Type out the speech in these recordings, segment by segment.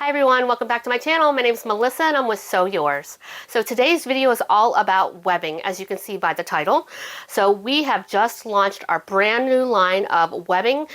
Hi everyone, welcome back to my channel. My name is Melissa and I'm with Sew Yours. So today's video is all about webbing, as you can see by the title. So we have just launched our brand new line of webbing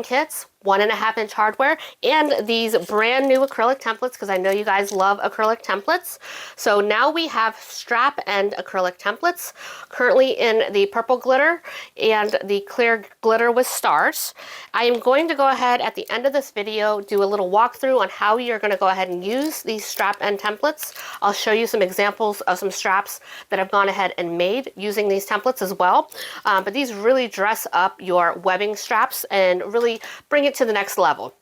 kits, 1.5 inch hardware, and these brand new acrylic templates, because I know you guys love acrylic templates. So now we have strap end acrylic templates, currently in the purple glitter and the clear glitter with stars. I am going to go ahead at the end of this video, do a little walkthrough on how you're going to go ahead and use these strap end templates. I'll show you some examples of some straps that I've gone ahead and made using these templates as well. But these really dress up your webbing straps and really bring it to the next level.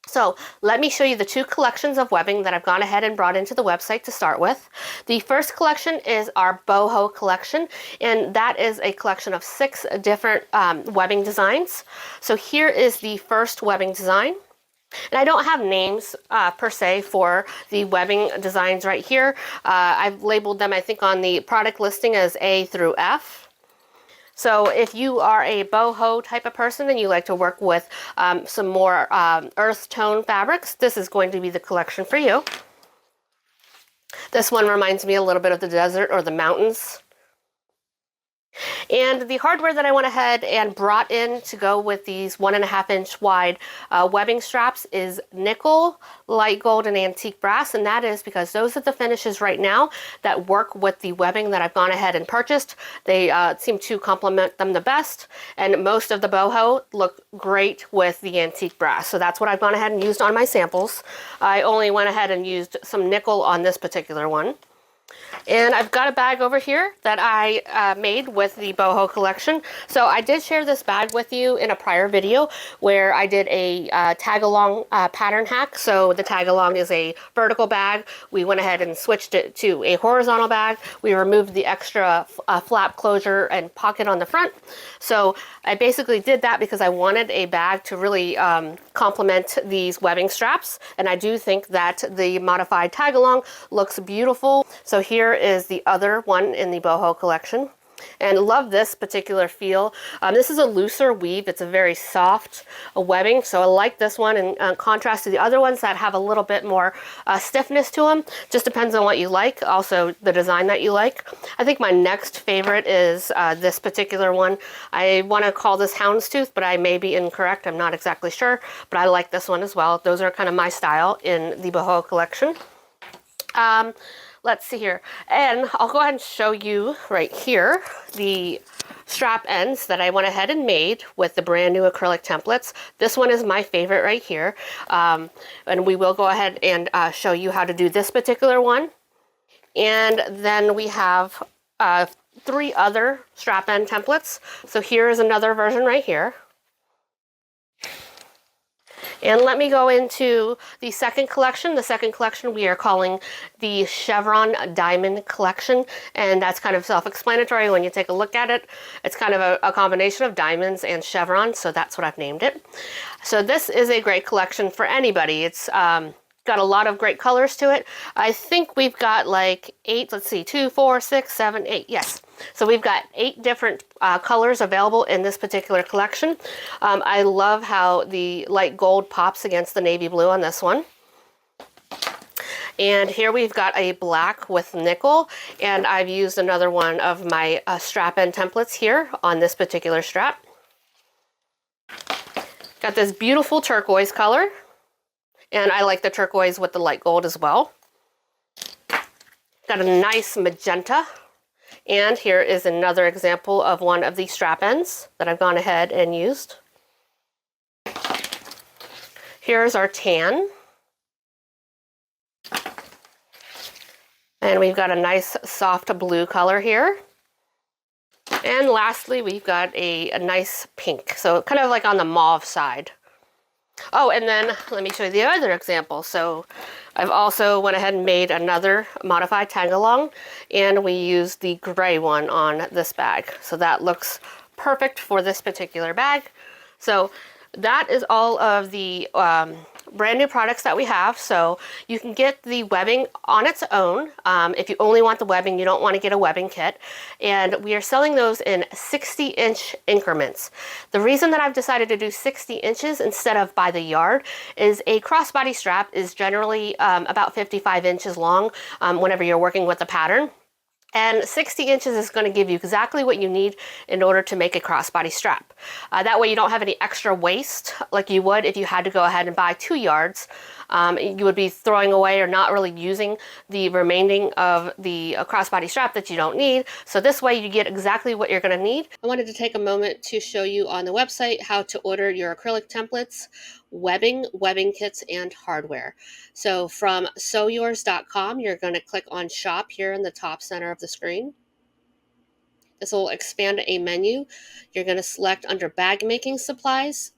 So let me show you the two collections of webbing that I've gone ahead and brought into the website to start with. The first collection is our Boho Collection, and that is a collection of 6 different webbing designs. So here is the first webbing design. And I don't have names per se for the webbing designs right here. I've labeled them, I think, on the product listing as A through F. So if you are a boho type of person and you like to work with some more earth tone fabrics, this is going to be the collection for you. This one reminds me a little bit of the desert or the mountains. And the hardware that I went ahead and brought in to go with these 1.5 inch wide webbing straps is nickel, light gold, and antique brass. And that is because those are the finishes right now that work with the webbing that I've gone ahead and purchased. They seem to complement them the best. And most of the boho look great with the antique brass. So that's what I've gone ahead and used on my samples. I only went ahead and used some nickel on this particular one. And I've got a bag over here that I made with the Boho Collection. So I did share this bag with you in a prior video where I did a tag-along pattern hack. So the tag-along is a vertical bag. We went ahead and switched it to a horizontal bag. We removed the extra flap closure and pocket on the front. So I basically did that because I wanted a bag to really complement these webbing straps. And I do think that the modified tag-along looks beautiful. So here is the other one in the Boho Collection. And love this particular feel. This is a looser weave. It's a very soft webbing. So I like this one in contrast to the other ones that have a little bit more stiffness to them. Just depends on what you like. Also the design that you like. I think my next favorite is this particular one. I want to call this houndstooth, but I may be incorrect. I'm not exactly sure, but I like this one as well. Those are kind of my style in the Boho Collection. Let's see here, and I'll go ahead and show you right here the strap ends that I went ahead and made with the brand new acrylic templates. This one is my favorite right here, and we will go ahead and show you how to do this particular one. And then we have 3 other strap end templates. So here is another version right here. And let me go into the second collection. The second collection we are calling the Chevron Diamond Collection. And that's kind of self-explanatory when you take a look at it. It's kind of a combination of diamonds and chevrons, so that's what I've named it. So this is a great collection for anybody. It's got a lot of great colors to it. I think we've got like 8, let's see, 2, 4, 6, 7, 8, yes. So we've got 8 different colors available in this particular collection. I love how the light gold pops against the navy blue on this one. And here we've got a black with nickel, and I've used another one of my strap end templates here on this particular strap. Got this beautiful turquoise color. And I like the turquoise with the light gold as well. Got a nice magenta. And here is another example of one of the strap ends that I've gone ahead and used. Here's our tan. And we've got a nice soft blue color here. And lastly, we've got a nice pink. So kind of like on the mauve side. Oh, and then let me show you the other example. So I've also went ahead and made another modified tag-along, and we used the gray one on this bag. So that looks perfect for this particular bag. So that is all of the brand new products that we have. So you can get the webbing on its own. If you only want the webbing, you don't want to get a webbing kit. And we are selling those in 60-inch increments. The reason that I've decided to do 60 inches instead of by the yard is a crossbody strap is generally about 55 inches long whenever you're working with a pattern. And 60 inches is going to give you exactly what you need in order to make a crossbody strap. That way you don't have any extra waste like you would if you had to go ahead and buy 2 yards. You would be throwing away or not really using the remaining of the crossbody strap that you don't need. So this way you get exactly what you're going to need. I wanted to take a moment to show you on the website how to order your acrylic templates, webbing kits, and hardware. So from sewyours.com, you're going to click on shop here in the top center of the screen. This will expand a menu. You're going to select under bag making supplies.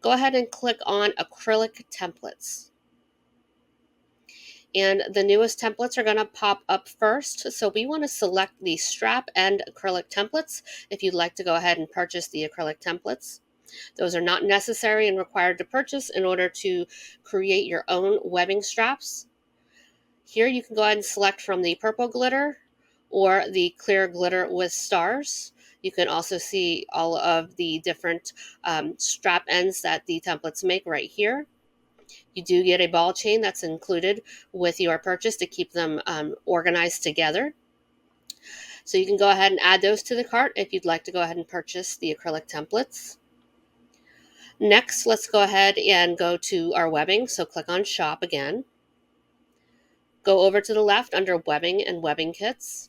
Go ahead and click on acrylic templates. And the newest templates are going to pop up first. So we want to select the strap end acrylic templates if you'd like to go ahead and purchase the acrylic templates. Those are not necessary and required to purchase in order to create your own webbing straps. Here you can go ahead and select from the purple glitter or the clear glitter with stars. You can also see all of the different strap ends that the templates make right here. You do get a ball chain that's included with your purchase to keep them organized together. So you can go ahead and add those to the cart if you'd like to go ahead and purchase the acrylic templates. Next, let's go ahead and go to our webbing. So click on shop again. Go over to the left under webbing and webbing kits.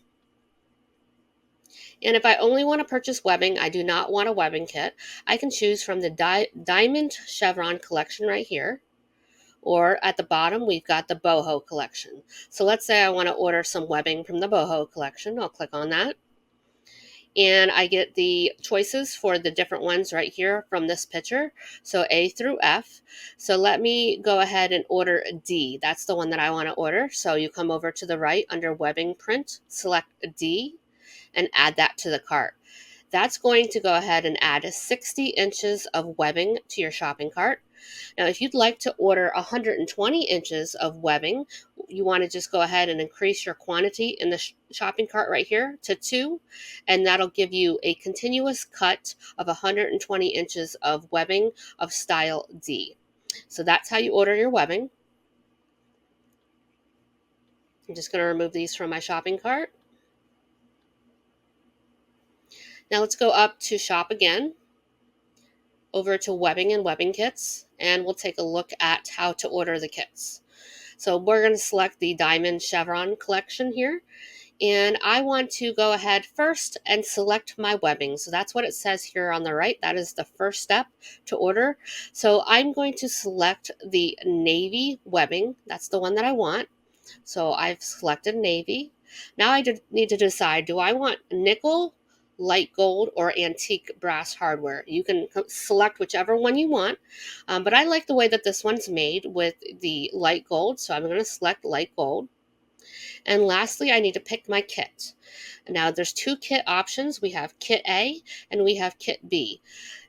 And if I only want to purchase webbing, I do not want a webbing kit, I can choose from the Diamond Chevron collection right here. Or at the bottom, we've got the Boho Collection. So let's say I want to order some webbing from the Boho Collection. I'll click on that. And I get the choices for the different ones right here from this picture. So A through F. So let me go ahead and order D. That's the one that I want to order. So you come over to the right under webbing print, select D, and add that to the cart. That's going to go ahead and add 60 inches of webbing to your shopping cart. Now, if you'd like to order 120 inches of webbing, you want to just go ahead and increase your quantity in the shopping cart right here to 2, and that'll give you a continuous cut of 120 inches of webbing of style D. So that's how you order your webbing. I'm just going to remove these from my shopping cart. Now let's go up to shop again, over to webbing and webbing kits, and we'll take a look at how to order the kits. So we're going to select the Diamond Chevron collection here, and I want to go ahead first and select my webbing. So that's what it says here on the right. That is the first step to order. So I'm going to select the navy webbing. That's the one that I want. So I've selected navy. Now I need to decide, do I want nickel, light gold, or antique brass hardware? You can select whichever one you want, but I like the way that this one's made with the light gold, so I'm going to select light gold. And lastly, I need to pick my kit. Now there's 2 kit options. We have kit A and we have kit B.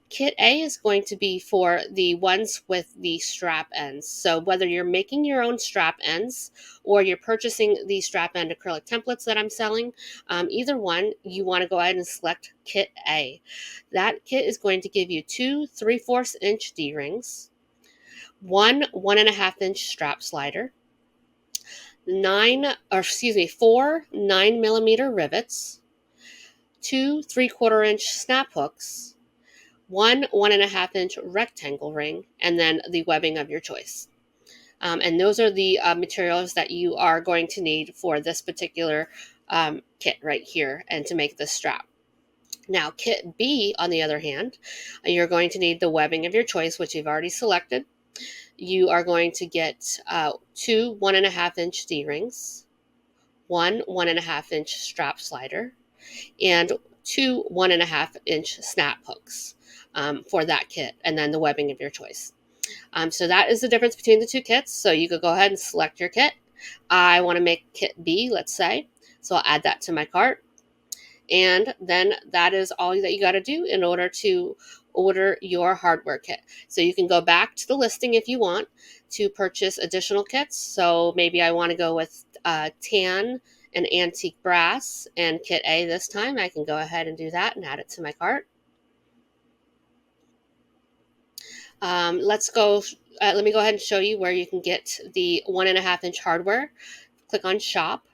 Kit A is going to be for the ones with the strap ends. So whether you're making your own strap ends or you're purchasing the strap end acrylic templates that I'm selling, either one, you want to go ahead and select Kit A. That kit is going to give you 2 3/4 inch D-rings, 1 1.5 inch strap slider, 4 9mm rivets, 2 3/4 inch snap hooks, 1 1.5 inch rectangle ring, and then the webbing of your choice. And those are the materials that you are going to need for this particular kit right here and to make this strap. Now, kit B, on the other hand, you're going to need the webbing of your choice, which you've already selected. You are going to get 2 1.5 inch D-rings, 1 1.5 inch strap slider, and 2 1.5 inch snap hooks for that kit, and then the webbing of your choice. So that is the difference between the 2 kits. So you could go ahead and select your kit. I want to make kit B, let's say. So I'll add that to my cart. And then that is all that you got to do in order to order your hardware kit. So you can go back to the listing if you want to purchase additional kits. So maybe I want to go with tan and antique brass and kit A this time. I can go ahead and do that and add it to my cart. Let's go. Let me go ahead and show you where you can get the 1.5 inch hardware. Click on shop,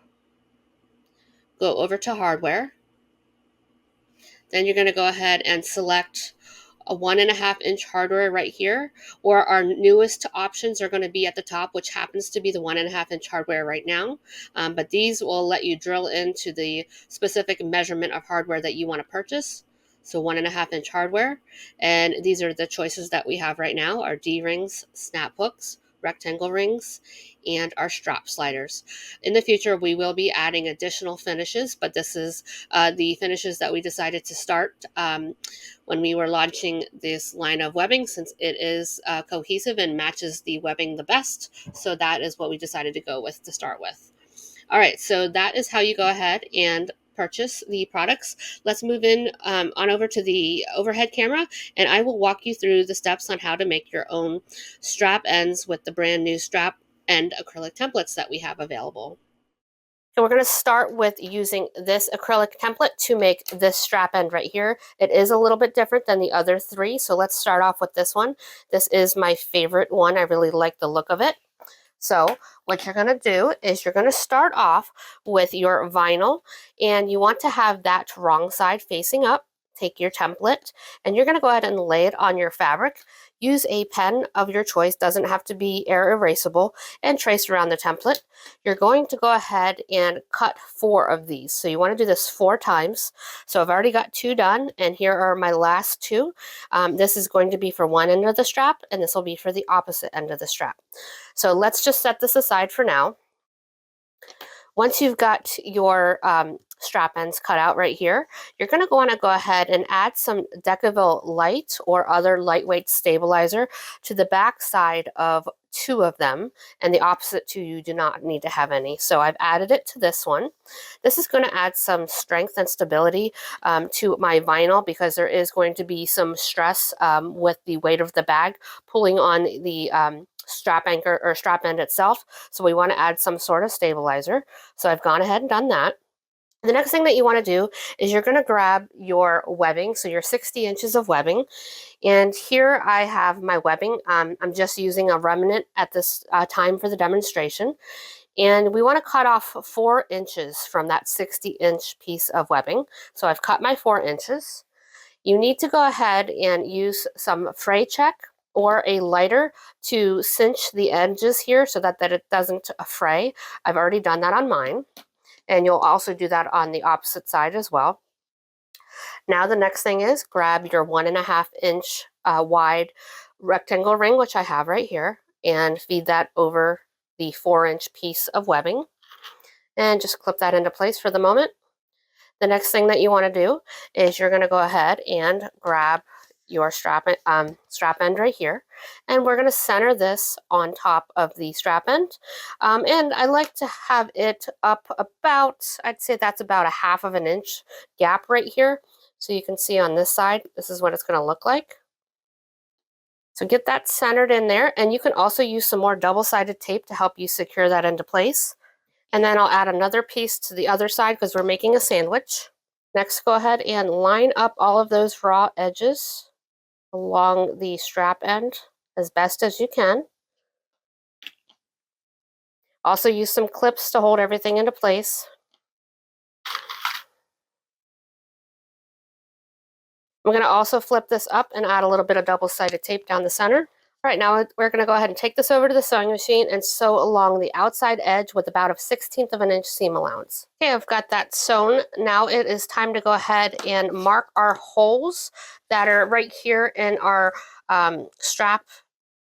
go over to hardware. Then you're going to go ahead and select a 1.5 inch hardware right here, or our newest options are going to be at the top, which happens to be the 1.5 inch hardware right now. But these will let you drill into the specific measurement of hardware that you want to purchase. So 1.5 inch hardware. And these are the choices that we have right now: our D rings, snap hooks, rectangle rings, and our strap sliders. In the future, we will be adding additional finishes, but this is the finishes that we decided to start when we were launching this line of webbing, since it is cohesive and matches the webbing the best. So that is what we decided to go with to start with. All right, so that is how you go ahead and purchase the products. Let's move in on over to the overhead camera, and I will walk you through the steps on how to make your own strap ends with the brand new strap end acrylic templates that we have available. So we're going to start with using this acrylic template to make this strap end right here. It is a little bit different than the other three, so let's start off with this one. This is my favorite one. I really like the look of it. So what you're going to do is you're going to start off with your vinyl, and you want to have that wrong side facing up. Take your template, and you're going to go ahead and lay it on your fabric. Use a pen of your choice, doesn't have to be air erasable, and trace around the template. You're going to go ahead and cut 4 of these. So you want to do this 4 times. So I've already got 2 done, and here are my last 2. This is going to be for one end of the strap, and this will be for the opposite end of the strap. So let's just set this aside for now. Once you've got your strap ends cut out right here, you're going to want to go ahead and add some Decaville Light or other lightweight stabilizer to the back side of 2 of them, and the opposite 2 you do not need to have any. So I've added it to this one. This is going to add some strength and stability to my vinyl, because there is going to be some stress with the weight of the bag pulling on the strap anchor or strap end itself. So we want to add some sort of stabilizer. So I've gone ahead and done that. The next thing that you want to do is you're going to grab your webbing, so your 60 inches of webbing. And here I have my webbing. I'm just using a remnant at this time for the demonstration. And we want to cut off 4 inches from that 60-inch piece of webbing. So I've cut my 4 inches. You need to go ahead and use some fray check or a lighter to cinch the edges here so that it doesn't fray. I've already done that on mine. And you'll also do that on the opposite side as well. Now the next thing is grab your 1.5 inch wide rectangle ring, which I have right here, and feed that over the 4 inch piece of webbing. And just clip that into place for the moment. The next thing that you want to do is you're going to go ahead and grab your strap end right here, and we're going to center this on top of the strap end, and I like to have it up about, I'd say that's about 1/2 inch gap right here, so you can see on this side this is what it's going to look like. So get that centered in there, and you can also use some more double-sided tape to help you secure that into place. And then I'll add another piece to the other side because we're making a sandwich. Next, go ahead and line up all of those raw edges along the strap end as best as you can. Also use some clips to hold everything into place. I'm going to also flip this up and add a little bit of double-sided tape down the center. All right, now we're going to go ahead and take this over to the sewing machine and sew along the outside edge with about a 1/16 of an inch seam allowance. Okay, I've got that sewn. Now it is time to go ahead and mark our holes that are right here in our strap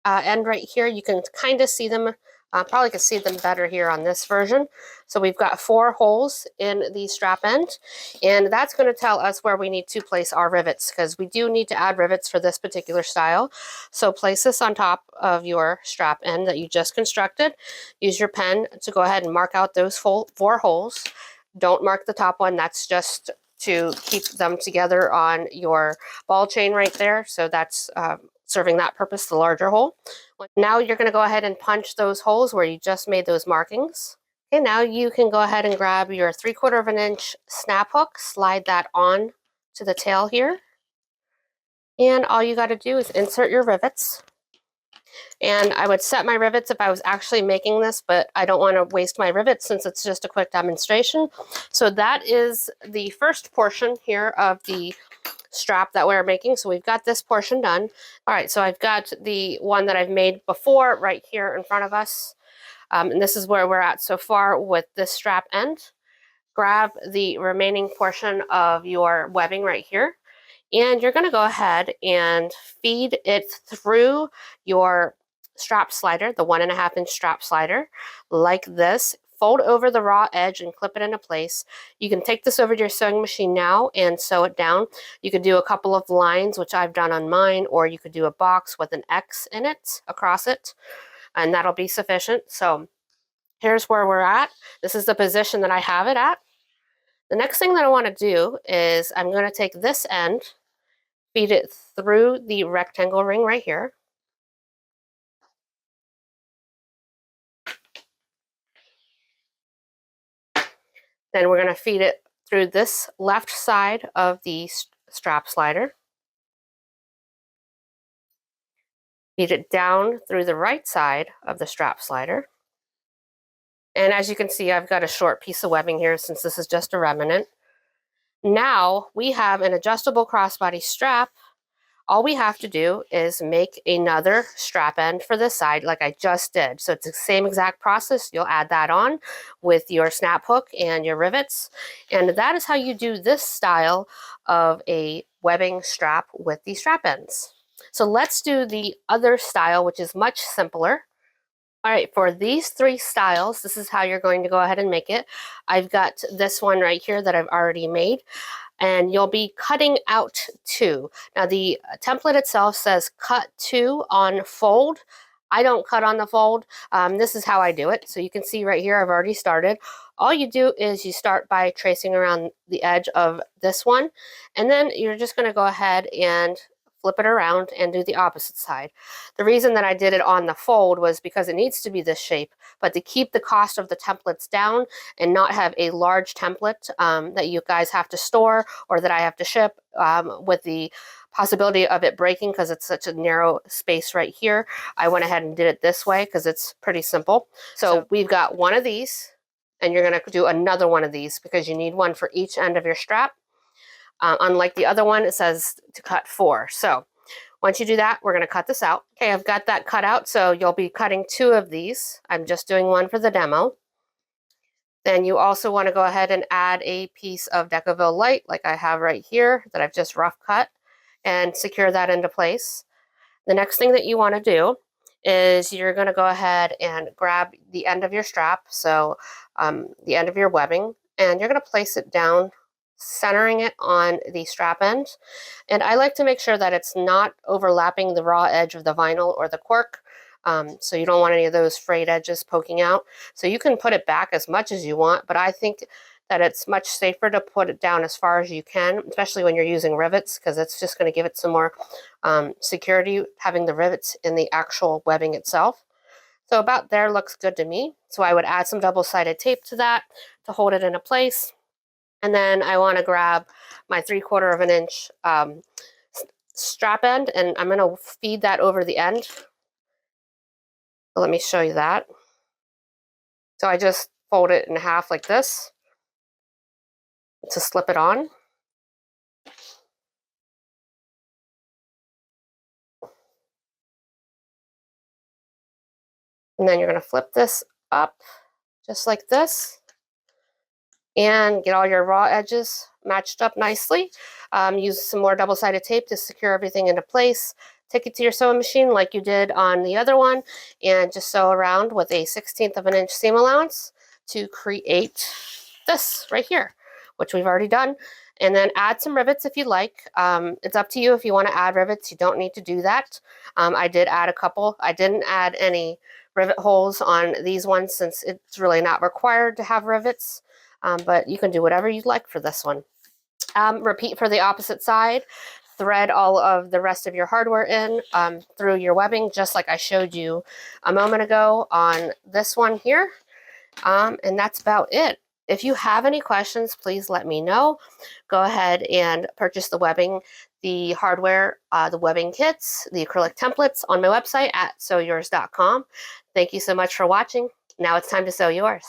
end right here. You can kind of see them, probably can see them better here on this version. So we've got 4 holes in the strap end, and that's going to tell us where we need to place our rivets, because we do need to add rivets for this particular style. So place this on top of your strap end that you just constructed. Use your pen to go ahead and mark out those 4 holes. Don't mark the top one. That's just to keep them together on your ball chain right there. So that's serving that purpose, the larger hole. Now you're going to go ahead and punch those holes where you just made those markings. Okay, now you can go ahead and grab your 3/4 of an inch snap hook, slide that on to the tail here. And all you got to do is insert your rivets. And I would set my rivets if I was actually making this, but I don't want to waste my rivets since it's just a quick demonstration. So that is the first portion here of the strap that we're making. So we've got this portion done. All right, so I've got the one that I've made before right here in front of us. And this is where we're at so far with this strap end. Grab the remaining portion of your webbing right here. And you're going to go ahead and feed it through your strap slider, the 1.5 inch strap slider, like this. Fold over the raw edge and clip it into place. You can take this over to your sewing machine now and sew it down. You could do a couple of lines, which I've done on mine, or you could do a box with an X in it, across it, and that'll be sufficient. So here's where we're at. This is the position that I have it at. The next thing that I want to do is I'm going to take this end, feed it through the rectangle ring right here. Then we're going to feed it through this left side of the strap slider. Feed it down through the right side of the strap slider. And as you can see, I've got a short piece of webbing here since this is just a remnant. Now we have an adjustable crossbody strap. All we have to do is make another strap end for this side like I just did. So it's the same exact process. You'll add that on with your snap hook and your rivets. And that is how you do this style of a webbing strap with the strap ends. So let's do the other style, which is much simpler. All right, for these 3 styles, this is how you're going to go ahead and make it. I've got this one right here that I've already made, and you'll be cutting out 2. Now the template itself says cut 2 on fold. I don't cut on the fold. This is how I do it. So you can see right here, I've already started. All you do is you start by tracing around the edge of this one, and then you're just going to go ahead and flip it around and do the opposite side. The reason that I did it on the fold was because it needs to be this shape, but to keep the cost of the templates down and not have a large template that you guys have to store or that I have to ship with the possibility of it breaking because it's such a narrow space right here, I went ahead and did it this way because it's pretty simple. So we've got one of these, and you're going to do another one of these because you need one for each end of your strap. Unlike the other one, it says to cut 4. So once you do that, we're going to cut this out. Okay, I've got that cut out, so you'll be cutting 2 of these. I'm just doing one for the demo. Then you also want to go ahead and add a piece of Decovil Light like I have right here that I've just rough cut and secure that into place. The next thing that you want to do is you're going to go ahead and grab the end of your strap, so the end of your webbing, and you're going to place it down, centering it on the strap end. And I like to make sure that it's not overlapping the raw edge of the vinyl or the cork, so you don't want any of those frayed edges poking out. So you can put it back as much as you want, but I think that it's much safer to put it down as far as you can, especially when you're using rivets, because it's just going to give it some more security, having the rivets in the actual webbing itself. So about there looks good to me. So I would add some double-sided tape to that to hold it into place. And then I want to grab my 3/4 of an inch strap end, and I'm going to feed that over the end. So let me show you that. So I just fold it in half like this to slip it on. And then you're going to flip this up just like this and get all your raw edges matched up nicely. Use some more double-sided tape to secure everything into place. Take it to your sewing machine like you did on the other one and just sew around with a 1/16 of an inch seam allowance to create this right here, which we've already done. And then add some rivets if you like. It's up to you if you want to add rivets. You don't need to do that. I did add a couple. I didn't add any rivet holes on these ones since it's really not required to have rivets. But you can do whatever you'd like for this one. Repeat for the opposite side. Thread all of the rest of your hardware in through your webbing, just like I showed you a moment ago on this one here. And that's about it. If you have any questions, please let me know. Go ahead and purchase the webbing, the hardware, the webbing kits, the acrylic templates on my website at sewyours.com. Thank you so much for watching. Now it's time to sew yours.